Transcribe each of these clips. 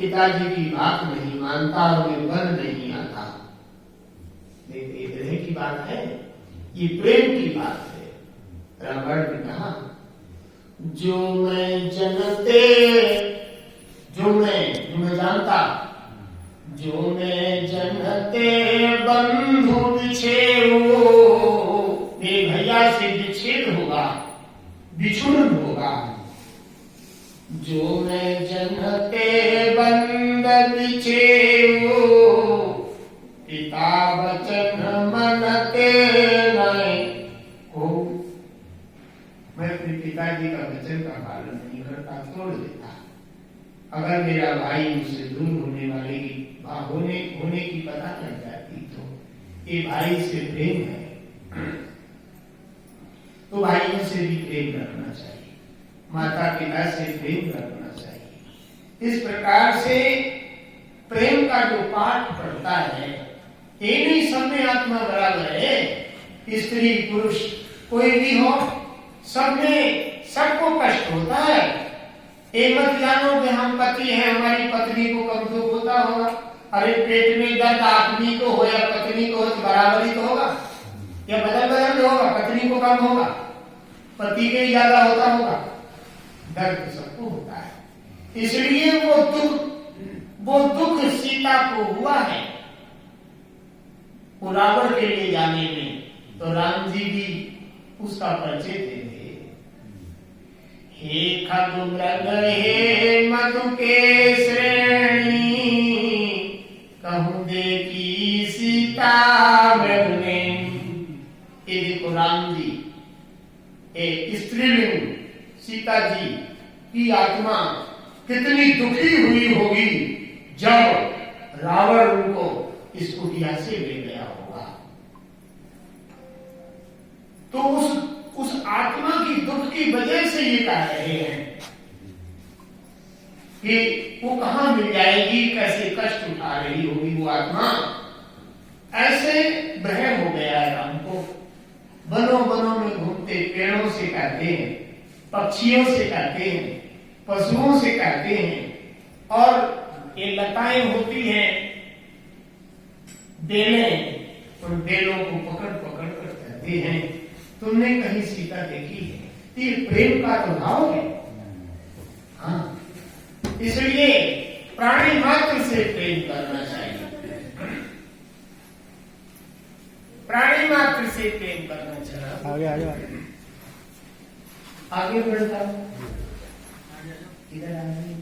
पिताजी की बात नहीं मानता और वे वन नहीं आता। देखिए ग्रह की बात है, ये प्रेम की बात है। रावण ने कहा जो मैं जानता, जो मैं जनते बंधु विछेऊ, मेरे भैया से विच्छेद होगा, विछुड़न होगा। जो मैं जनते बंद विछेऊ, पिता वचन मनते मैं को, मैं अपने पिताजी का वचन का पालन नहीं करता, तोड़ देता। अगर मेरा भाई मुझसे दूर होने वाले की होने की पता लग जाती तो ये भाई से प्रेम है, तो भाइयों से भी प्रेम रखना चाहिए, माता पिता से प्रेम रखना चाहिए। इस प्रकार से प्रेम का जो पाठ पढ़ता है, ये नहीं सब में आत्मा बराबर है, स्त्री पुरुष कोई भी हो, सब में सबको कष्ट होता है। ये मत जानो कि हम पति हैं, हमारी पत्नी को कम दुख होता होगा। अरे पेट में दर्द आदमी को हो या पत्नी को हो तो बराबर ही तो होगा, या बदल बदल होगा, पत्नी को कम होगा, पति के ज्यादा होता होगा। दर्द सबको होता है, इसलिए वो दुख सीता को हुआ है रावण के लिए जाने में, तो राम जी भी उसका परिचय देंगे। हे खगु मृग हे मधु के श्रेणी, कहूं देखी सीता मृग ने। ये देखो राम जी, एक स्त्रीलिंग सीता जी की आत्मा कितनी दुखी हुई होगी जब रावण उनको इस कुटिया से ले गया होगा। तो उस आत्मा की दुख की वजह से ये कह रहे हैं कि वो कहां मिल जाएगी, कैसे कष्ट उठा रही होगी वो आत्मा। ऐसे भ्रम हो गया है हमको, वनों में घूमते पेड़ों से कहते हैं, पक्षियों से कहते हैं, पशुओं से कहते हैं, और ये लताएं होती हैं बेलें, उन बेलों को पकड़ पकड़ कर कहते हैं। तुमने कहीं सीता देखी है? ये प्रेम का तो भाव है। हाँ, इसलिए प्राणी मात्र से प्रेम करना चाहिए, प्राणी मात्र से प्रेम करना चाहिए। आगे आगे आगे बढ़ता इधर आगे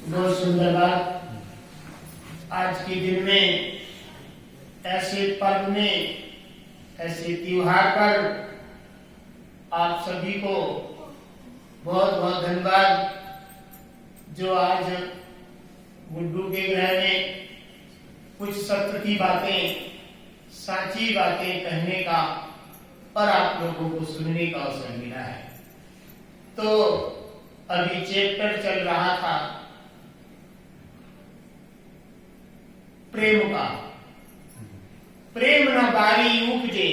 बहुत सुंदर बात। आज के दिन में ऐसे पर्व में, ऐसे त्योहार पर आप सभी को बहुत बहुत धन्यवाद, जो आज गुड्डू के ग्रह में कुछ सत्य की बातें, साची बातें कहने का और आप लोगों को सुनने का अवसर मिला है। तो अभी चैप्टर चल रहा था प्रेम का। प्रेम न बारी उपजे,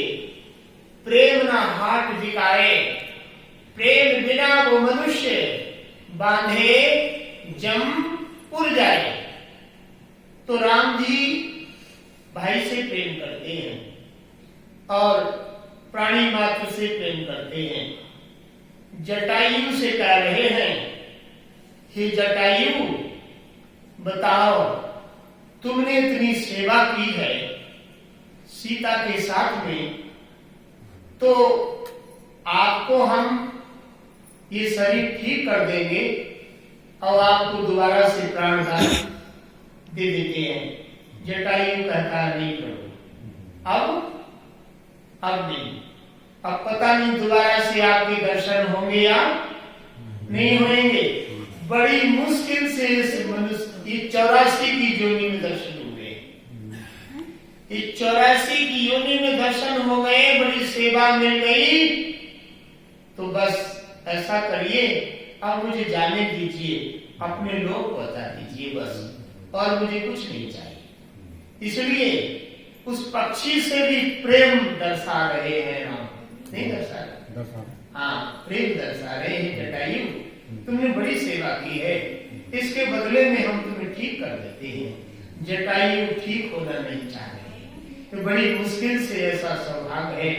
प्रेम न हाट बिकाए, प्रेम बिना वो मनुष्य बांधे जम उड़ जाए। तो राम जी भाई से प्रेम करते हैं और प्राणी मात्र से प्रेम करते हैं। जटायु से कह रहे हैं, हे जटायु बताओ, तुमने इतनी सेवा की है सीता के साथ में, तो आपको हम ये शरीर ठीक कर देंगे और आपको दोबारा से प्राणदान दे देते हैं। जटायु कहता है नहीं प्रभु, अब नहीं, अब पता नहीं दोबारा से आपके दर्शन होंगे या नहीं होंगे। बड़ी मुश्किल से इस मनुष्य ये 84 की योनि में दर्शन हो गए, ये 84 की योनि में दर्शन हो गए, बड़ी सेवा मिल गई। तो बस ऐसा करिए, अब मुझे जाने दीजिए, अपने लोग बता दीजिए बस, और मुझे कुछ नहीं चाहिए। इसलिए उस पक्षी से भी प्रेम दर्शा रहे हैं राम, नहीं दर्शा रहे? हाँ, प्रेम दर्शा रहे हैं। जटायु, तुमने बड़ी सेवा की है, इसके बदले में हम तुम्हें ठीक कर देते हैं। जटायु ठीक होना नहीं चाह रहे, तो बड़ी मुश्किल से ऐसा सौभाग्य है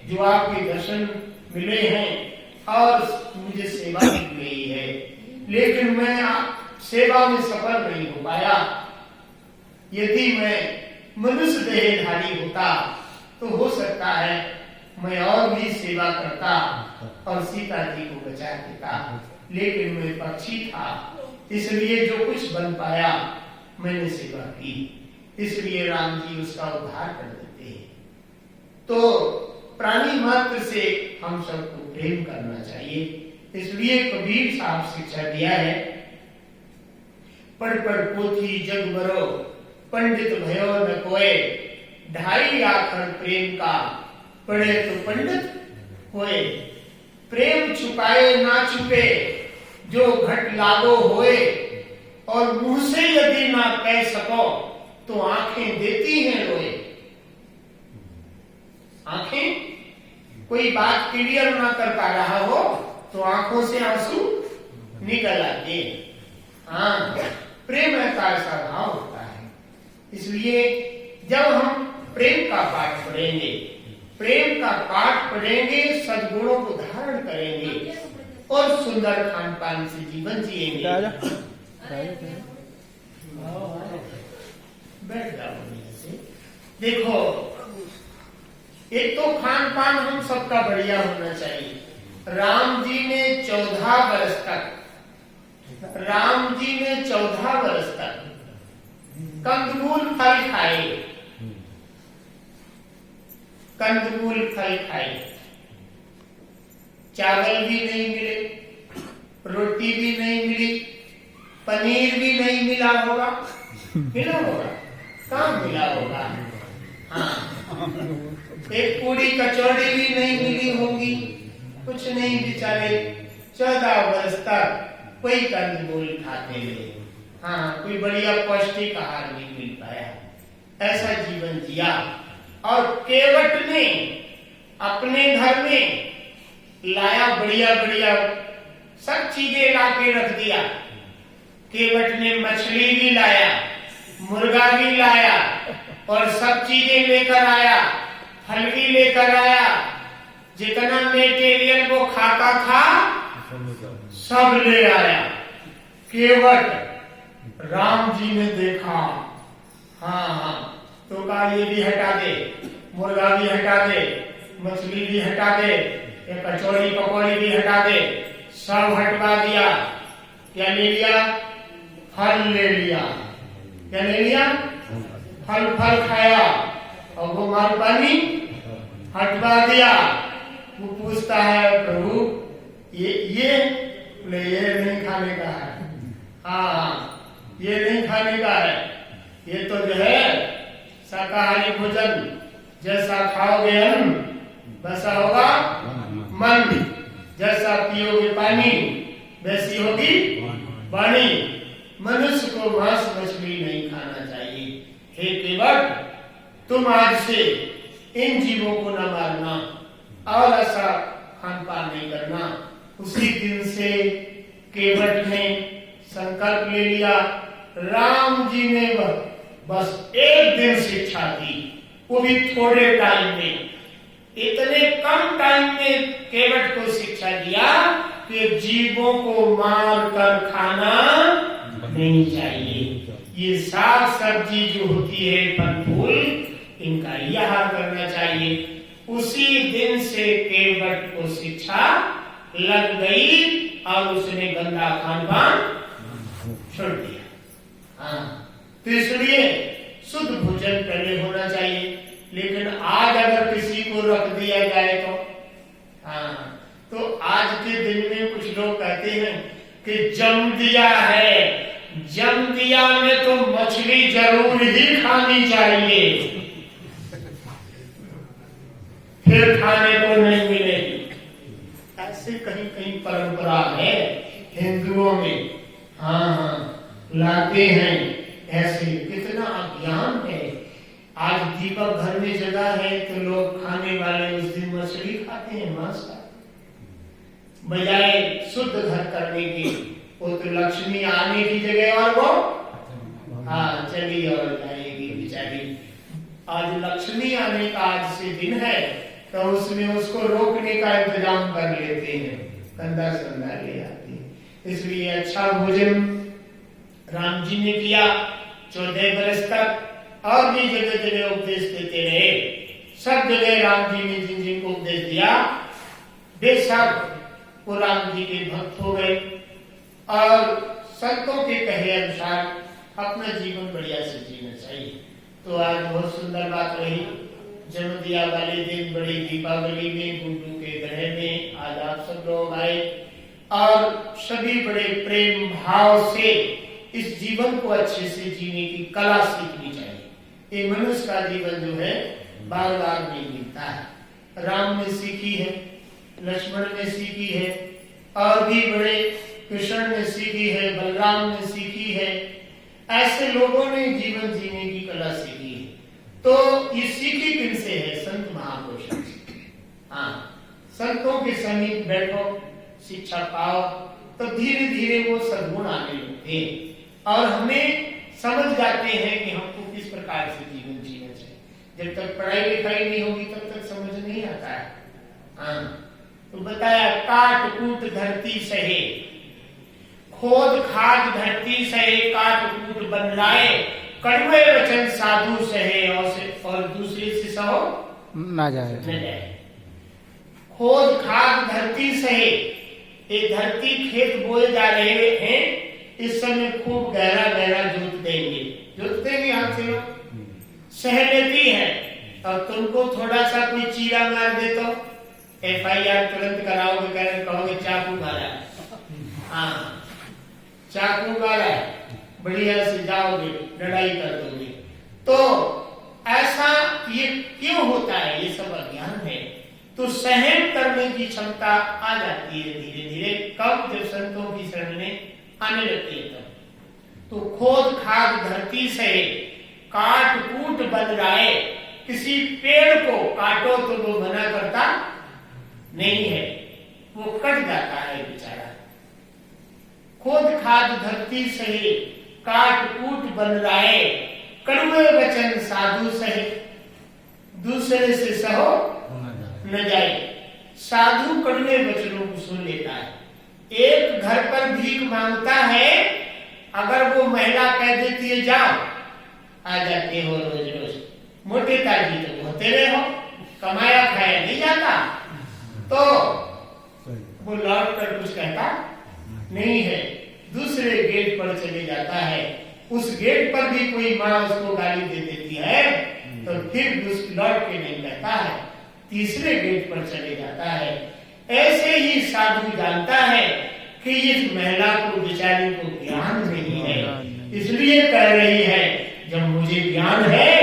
जो आपके दर्शन मिले हैं और मुझे सेवा मिल गई है, लेकिन मैं सेवा में सफल नहीं हो पाया। यदि मैं मनुष्य देहधारी होता तो हो सकता है मैं और भी सेवा करता और सीता जी को बचा देता, लेकिन मैं पक्षी था, इसलिए जो कुछ बन पाया मैंने सेवा की, इसलिए राम जी उसका उद्धार कर देते हैं। तो प्राणी मात्र से हम सबको प्रेम करना चाहिए, इसलिए कबीर साहब शिक्षा दिया है, पढ़ पढ़ पोथी जग बरो, पंडित भयो न कोय, 2.5 आखर प्रेम का, पढ़े तो पंडित होए। प्रेम छुपाए ना छुपे, जो घट लागो होए, और मुंह से यदि ना कह सको तो आंखें देती हैं रोए। आंखें कोई बात क्लियर ना कर पा रहा हो तो आंखों से आंसू निकल आते। हाँ, प्रेम का ऐसा भाव होता है। इसलिए जब हम प्रेम का पाठ पढ़ेंगे, प्रेम का पाठ पढ़ेंगे, सद्गुणों को धारण करेंगे और सुंदर खान पान से जीवन जिएंगे। बैठ जाओ। देखो, एक तो खान पान हम सबका बढ़िया होना चाहिए। राम जी ने 14 वर्ष तक कंदमूल फल खाए, चावल भी नहीं मिले, रोटी भी नहीं मिली, पनीर भी नहीं मिला होगा, कहाँ मिला होगा? हाँ, एक पूरी कचौड़ी भी नहीं मिली होगी, कुछ नहीं। बेचारे 14 वर्ष तक कोई कंदमूल खाते रहे। हाँ, कोई बढ़िया पौष्टिक आहार नहीं मिल पाया, ऐसा जीवन जिया। और केवट ने अपने घर में लाया बढ़िया बढ़िया सब चीजें लाके रख दिया। केवट ने मछली भी लाया, मुर्गा भी लाया और सब चीजें लेकर आया, फल भी लेकर आया। जितना मेटेरियल वो खाता था सब ले आया। केवट राम जी ने देखा, हाँ, तो कहा ये भी हटा दे, मुर्गा भी हटा दे, मछली भी हटा दे, ये कचौड़ी पकौड़ी भी हटा दे, सब हटवा दिया। क्या ले लिया? फल ले लिया। क्या ले लिया? फल खाया और वो माल पानी हटवा दिया। वो पूछता है, प्रभु ये नहीं खाने का है। हाँ, ये नहीं खाने का है, ये तो जो है शाकाहारी भोजन, जैसा खाओगे अन्न वैसा होगा मन, जैसा पियोगे पानी वैसी होगी वाणी। मनुष्य को मांस मछली नहीं खाना चाहिए। हे केवट, तुम आज से इन जीवों को न मारना और ऐसा खान पान नहीं करना। उसी दिन से केवट ने संकल्प ले लिया। राम जी ने बस एक दिन शिक्षा दी, वो भी थोड़े टाइम में। इतने कम टाइम में केवट को शिक्षा दिया कि जीवों को मार कर खाना नहीं चाहिए। ये साग सब्जी जो होती है, फल फूल, इनका यह करना चाहिए। उसी दिन से केवट को शिक्षा लग गई और उसने गंदा खान पान छोड़ दिया। हाँ, तो इसलिए शुद्ध भोजन पहले होना चाहिए। लेकिन आज अगर किसी को रख दिया जाए तो आज के दिन में कुछ लोग कहते हैं कि जम दिया है, जम दिया में तो मछली जरूर ही खानी चाहिए, फिर खाने को नहीं मिलेगी। ऐसे कहीं कहीं परंपरा है हिंदुओं में। हाँ, लाते हैं ऐसे। कितना अज्ञान है। आज दीपक घर में जगा है तो लोग खाने वाले उस दिन मछली खाते हैं, मांस खाते, बजाय शुद्ध घर करने की। वो तो लक्ष्मी आने की जगह और वो चली और जाएगी बेचारी। आज लक्ष्मी आने का आज से दिन है तो उसमें उसको रोकने का इंतजाम कर लेते हैं, कंधा संधा ले आती है। इसलिए अच्छा भोजन राम जी ने किया 14 बरस तक, और भी जगह जगह उपदेश देते रहे। सब जगह राम जी ने जिन जिन को उपदेश दिया वे सब वो राम जी के भक्त हो गए और संतों के कहे अनुसार अपना जीवन बढ़िया से जीना चाहिए। तो आज बहुत सुंदर बात रही। जन्मदिया वाले दिन बड़ी दीपावली में गुड्डू के ग्रह में आज आप सब लोग आए और सभी बड़े प्रेम भाव से इस जीवन को अच्छे से जीने की कला सीखनी चाहिए। ये मनुष्य का जीवन जो है बार बार नहीं मिलता है। राम ने सीखी है, लक्ष्मण ने सीखी है, और भी बड़े कृष्ण ने सीखी है, बलराम ने सीखी है। ऐसे लोगों ने जीवन जीने की कला सीखी है। तो ये सीखी किनसे है? संत महापुरुषों से। संतों के समीप बैठो, शिक्षा पाओ, तो धीरे धीरे वो सद्गुण आने लगते हैं और हमें समझ जाते हैं कि हमको किस प्रकार से जीवन जीना चाहिए। जब तक पढ़ाई लिखाई नहीं होगी तब तक समझ नहीं आता है। तो बताया काट कूट धरती सहे, खोद खाद धरती सहे, काट कूट बनलाए, कड़वे वचन साधु सहे, और दूसरे से सहो ना जाए। खोद खाद धरती सहे, ये धरती खेत बोए जा रहे हैं, इस समय खूब गहरा गहरा जोत देंगे हाथ से लोग, सह लेती है। और तुमको थोड़ा सा कोई चीरा मार दे तो FIR तुरंत कराओगे, कहोगे चाकू मारा। चाकू मारा, बढ़िया से जाओगे, लड़ाई कर दोगे। तो ऐसा ये क्यों होता है? ये सब अज्ञान है। तो सहन करने की क्षमता आ जाती है धीरे धीरे, कब? जब संतों की शरण में आने लगती है तब। तो खोद खाद धरती से, काट कूट बन राय, किसी पेड़ को काटो तो वो मना करता नहीं है, वो कट जाता है बेचारा। खोद खाद धरती सहे, काट कूट बन राय, कड़वे वचन साधु सहे, दूसरे से सहो न जाए। साधु कड़वे वचनों को सुन लेता है। एक घर पर भीख मांगता है, अगर वो महिला कह देती है जाओ, आ जाते हो रोज रोज, मोटे ताजी तो होते रहे हो, कमाया खाया नहीं जाता, तो वो लौट कर कुछ कहता नहीं है, दूसरे गेट पर चले जाता है। उस गेट पर भी कोई माँ उसको गाली दे देती है तो फिर लौट के नहीं कहता है, तीसरे गेट पर चले जाता है। ऐसे ही साधु जानता है कि इस महिला को बेचारी को ज्ञान नहीं है, इसलिए कह रही है जब मुझे ज्ञान है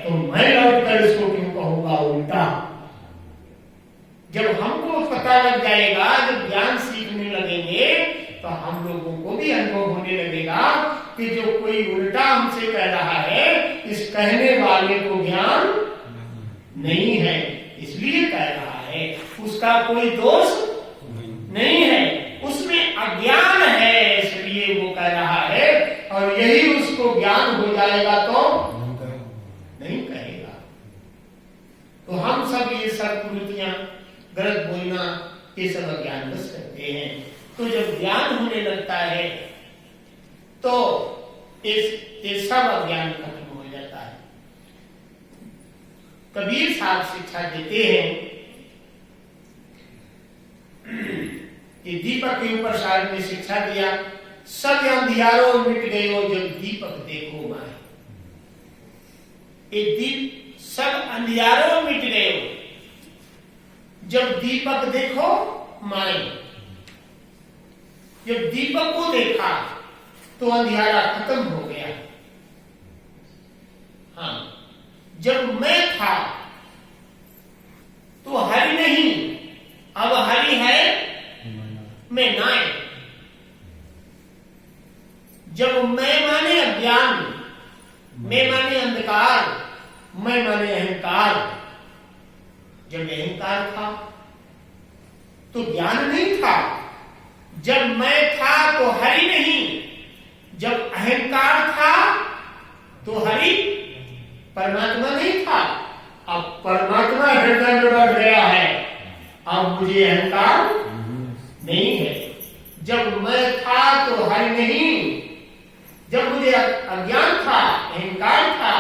तो मैं लौटकर इसको क्यों कहूंगा उल्टा। जब हमको पता लग जाएगा, जब ज्ञान सीखने लगेंगे तो हम लोगों को भी अनुभव होने लगेगा कि जो कोई उल्टा हमसे कह रहा है, इस कहने वाले को ज्ञान नहीं है, इसलिए कह रहा है, उसका कोई दोष नहीं है, उसमें अज्ञान है इसलिए वो कह रहा है। और यही उसको ज्ञान हो जाएगा तो नहीं कहेगा। तो हम सब ये सब कुरीतियां, गलत बोलना, ये सब अज्ञान बस करते हैं। तो जब ज्ञान होने लगता है तो इस सब अज्ञान खत्म हो जाता है। कबीर साहब शिक्षा देते हैं कि दीपक के ऊपर साहब ने शिक्षा दिया, सब अंधियारों मिट गयो जब दीपक देखो माए। सब अंधियारों मिट गयो जब दीपक देखो माए। जब दीपक को देखा तो अंधियारा खत्म हो गया। जब मैं था तो हरि नहीं, अब हरि है मैं नाय। जब मैं माने अज्ञान, मैं माने अंधकार, मैं माने अहंकार। जब अहंकार था तो ज्ञान नहीं था। जब मैं था तो हरि नहीं। जब अहंकार था तो हरि परमात्मा नहीं था। अब परमात्मा हृदय में बढ़ गया है, अब मुझे अहंकार नहीं है। जब मैं था तो हरि नहीं। जब मुझे अज्ञान था, अहंकार था,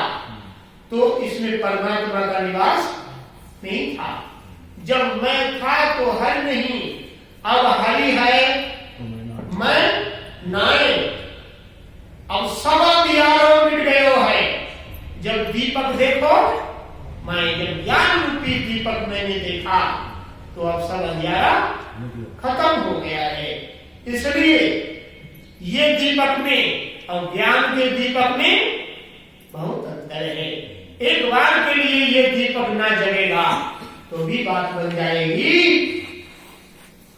तो इसमें परमात्मा का निवास नहीं था। जब मैं था तो हरि नहीं, अब हरि है, मैं नाय। अब सब अंधियारों मिट गयो है। जब दीपक देखो, मैं जब ज्ञान रूपी दीपक मैंने देखा तो अब सब अंधियारा खत्म हो गया है। इसलिए ये दीपक में और ज्ञान के दीपक में बहुत अंतर है। एक बार के लिए ये दीपक ना जगेगा तो भी बात बन जाएगी,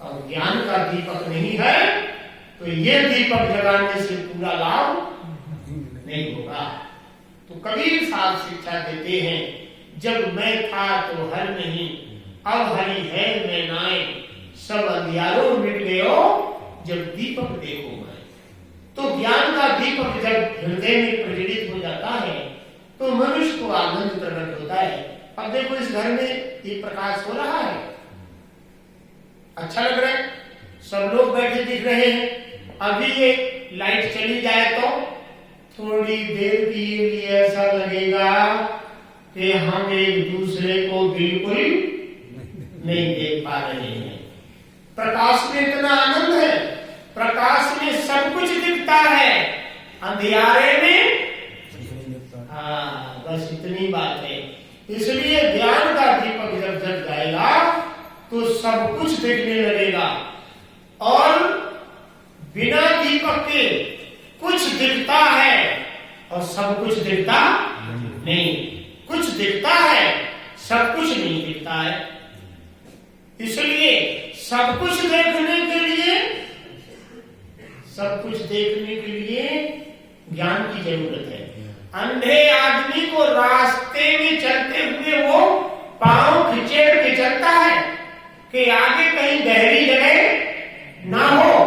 और ज्ञान का दीपक नहीं है तो ये दीपक जगाने से पूरा लाभ नहीं होगा। तो कबीर साहब शिक्षा देते हैं, जब मैं था तो हर नहीं, अब हरि है मैं नाय। सब अंधियारों मिट गयो जब दीपक देखो मैं। तो ज्ञान का दीपक जब हृदय में प्रज्वलित हो जाता है तो मनुष्य को आनंद प्रकट होता है। अब देखो इस घर में ये प्रकाश हो रहा है, अच्छा लग रहा है, सब लोग बैठे दिख रहे हैं। अभी ये लाइट चली जाए तो थोड़ी देर के लिए ऐसा लगेगा कि हम एक दूसरे को बिल्कुल नहीं देख पा रहे हैं। प्रकाश में इतना आनंद है, प्रकाश में सब कुछ दिखता है, अंधियारे में हाँ, बस इतनी बात है। इसलिए ज्ञान का दीपक जब जग जाएगा तो सब कुछ दिखने लगेगा, और बिना दीपक के कुछ दिखता है और सब कुछ दिखता नहीं। कुछ दिखता है, सब कुछ नहीं दिखता है। इसलिए सब कुछ देखने के लिए, सब कुछ देखने के लिए ज्ञान की जरूरत है। अंधे आदमी को रास्ते में चलते हुए वो पांव खिचेड़ के चलता है कि आगे कहीं गहरी जगह ना हो,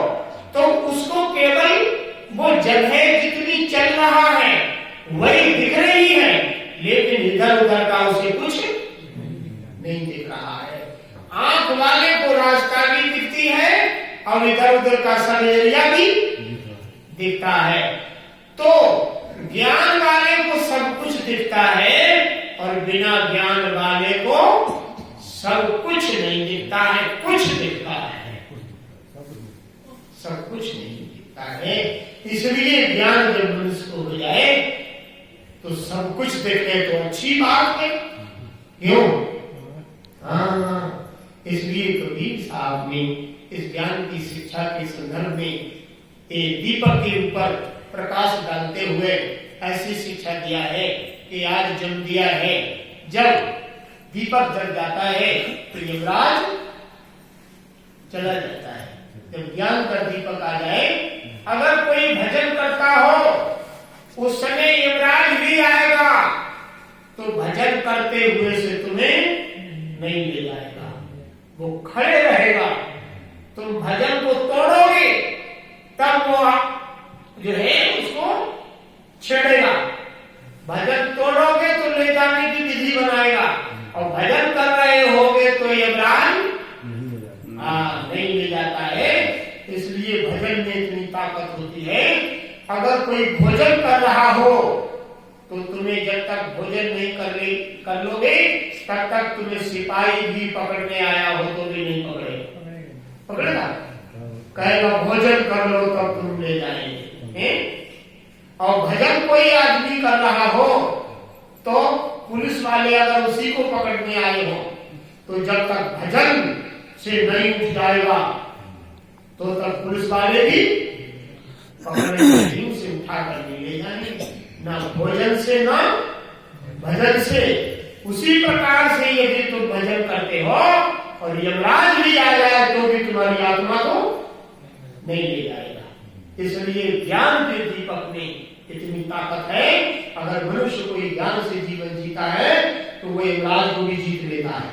तो उसको केवल वो जगह जितनी चल रहा है वही दिख रही है, लेकिन इधर उधर का उसे कुछ नहीं दिख रहा है। आंख वाले को रास्ता भी दिखती है और इधर उधर का सब एरिया भी दिखता है। तो ज्ञान वाले को सब कुछ दिखता है और बिना ज्ञान वाले को सब कुछ नहीं दिखता है। कुछ दिखता है, सब कुछ नहीं दिखता है। इसलिए ज्ञान जब मनुष्य को हो जाए तो सब कुछ देखे तो अच्छी बात है, क्यों? हाँ, इसलिए कबीर साहब ने इस ज्ञान की शिक्षा के संदर्भ में एक दीपक के ऊपर प्रकाश डालते हुए ऐसी शिक्षा दिया है कि आज जन्म दिया है, जब दीपक जल जाता है तो यमराज चला जाता है। जब ज्ञान का दीपक आ जाए, अगर कोई भजन करता हो उस समय यमराज भी आएगा तो भजन करते हुए से तुम्हें नहीं ले जाएगा, वो खड़े रहेगा। तुम भजन को तोड़ोगे तब वो जो है उसको छेड़ेगा। भजन तोड़ोगे तो ले जाने की विधि बनाएगा, और भजन कर रहे होगे तो यमराज नहीं ले जाता है। इसलिए भजन में इतनी ताकत होती है। अगर कोई भोजन कर रहा हो तो तुम्हें जब तक भोजन नहीं कर लोगे तब तक तुम्हें सिपाही भी पकड़ने आया हो तो भी नहीं पकड़ेगा, कहेगा भोजन कर लो तब तुम ले जाएंगे। और भजन कोई आदमी कर रहा हो तो पुलिस वाले अगर उसी को पकड़ने आए हो तो जब तक भजन से नहीं उठ जाएगा तो तब पुलिस वाले भी पकड़ने से उठा कर नहीं ले जाएंगे, ना भोजन से ना भजन से। उसी प्रकार से यदि तुम भजन करते हो और यमराज भी आ जाए तो भी तुम्हारी आत्मा को नहीं ले जाएगा। इसलिए ज्ञान के दीपक में इतनी ताकत है। अगर मनुष्य कोई ज्ञान से जीवन जीता जीतता है तो वो यमराज को भी जीत लेता है,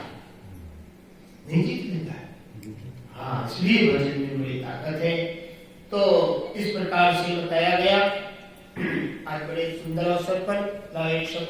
नहीं जीत लेता है। हाँ, इसलिए भजन में बड़ी ताकत है। तो इस प्रकार से बताया गया। आज बड़े सुंदर अवसर पर